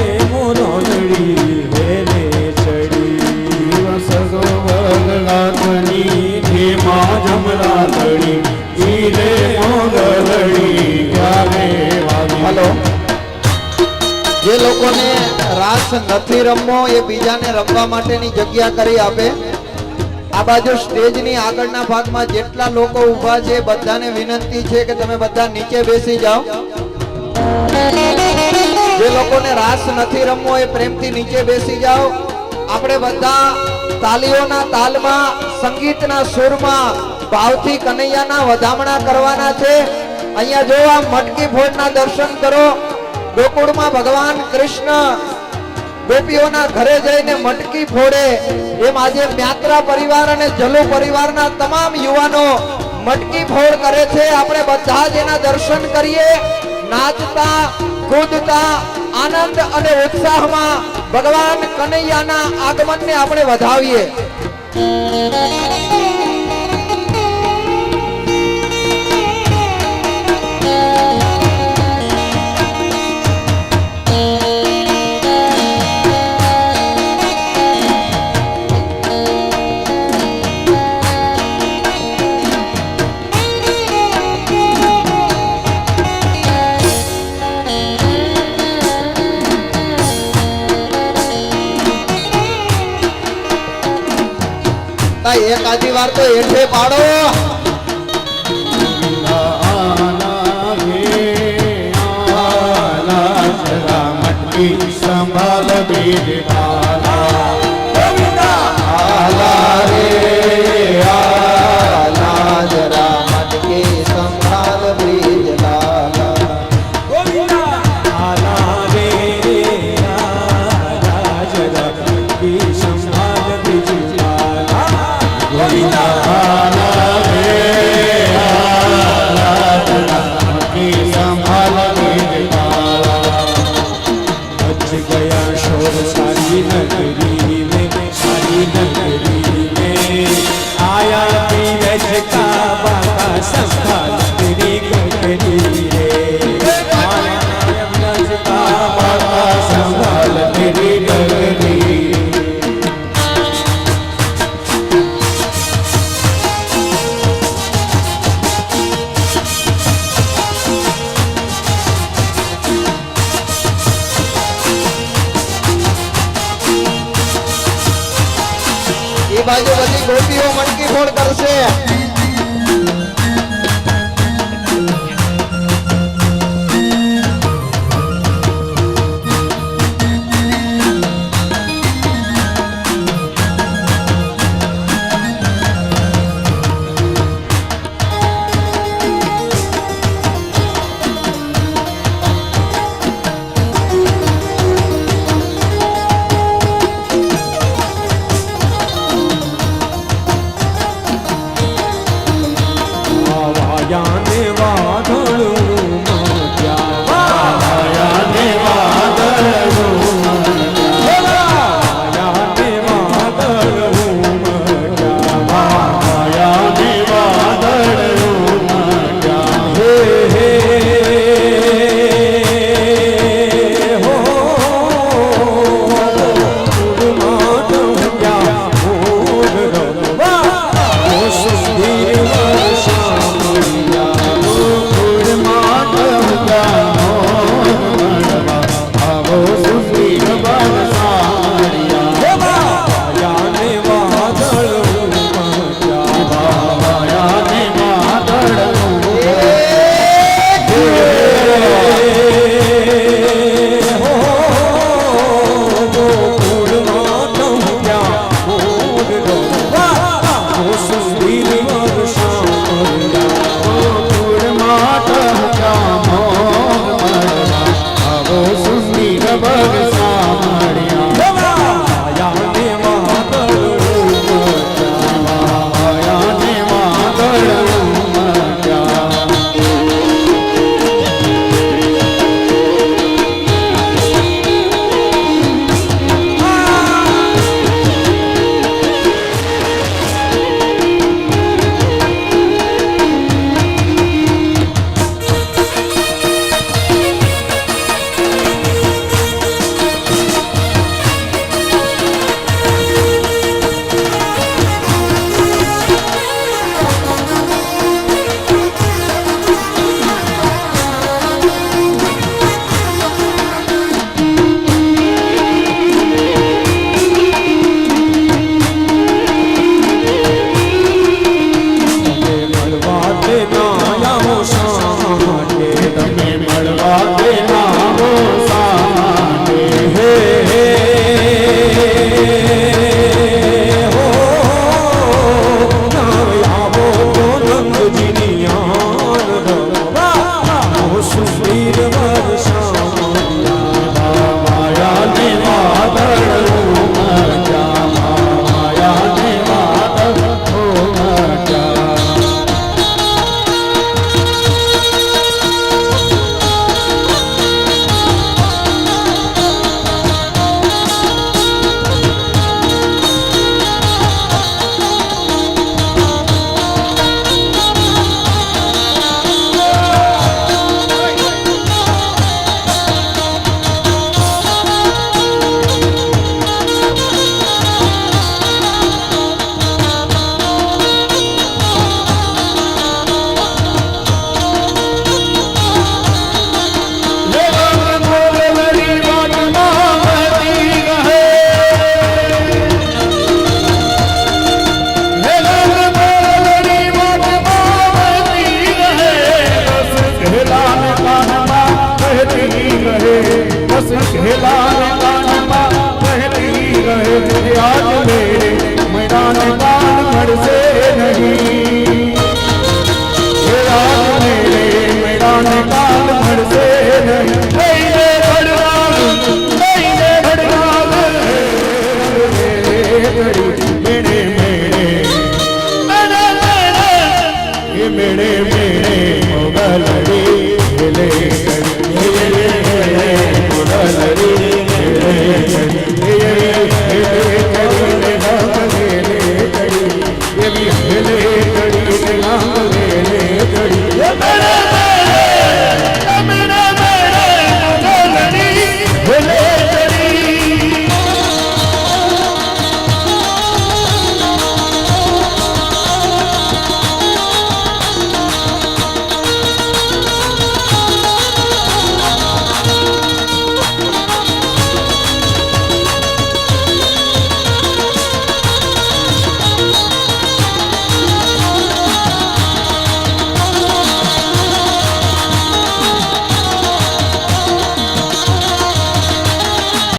રે મોરડી હેલે ચડી સગો વગલાતની ધીમા જમલા તળી ઈરે મોગલડી ક્યારે વાગી. હાલો, જે લોકોને રાસ નથી રમવો એ બીજાને રમવા માટેની જગ્યા કરી આપે. આ બાજુ સ્ટેજની આગળના ભાગમાં જેટલા લોકો ઊભા છે બધાને વિનંતી છે કે તમે બધા નીચે બેસી જાઓ. જે લોકોને રાસ નથી રમવો એ પ્રેમથી નીચે બેસી જાઓ. આપણે બધા તાલીઓના તાલમાં સંગીતના સુરમાં ભાવથી કનૈયાના વધામણા કરવાના છે. અહીંયા જો આ મટકી ફોડના દર્શન કરો. ગોકુળમાં ભગવાન કૃષ્ણ ગોપીઓના ઘરે જઈને મટકી ફોડે એમ આજે મ્યાત્રા પરિવાર અને જલુ પરિવારના તમામ યુવાનો મટકી ફોડ કરે છે. આપણે બધા જ એના દર્શન કરીએ. નાચતા કૂદતા આનંદ અને ઉત્સાહમાં ભગવાન કનૈયાના આગમનને આપણે વધાવીએ. એક આજી વાર તો હેઠે પાડો. મટકી સંભાળ બીજ આલા રે આલા જરા મટકી સંભાળ બ્રિજ લાલા. આલા રે આલા જરા મટકી સંભાળ બીજ લાલા. ગોવિંદા આલા રે આલા મટકી સંભાળ બીજ આલા. बच गया शोर सारी नगरी में, सारी नगरी में आया धीरज का बाबा संभाल तेरी गगरी रे. आया धीरज का बाबा संभाल तेरी गगरी. એ બાજુ બધી ગોપીઓ મટકી ફોડ કરશે.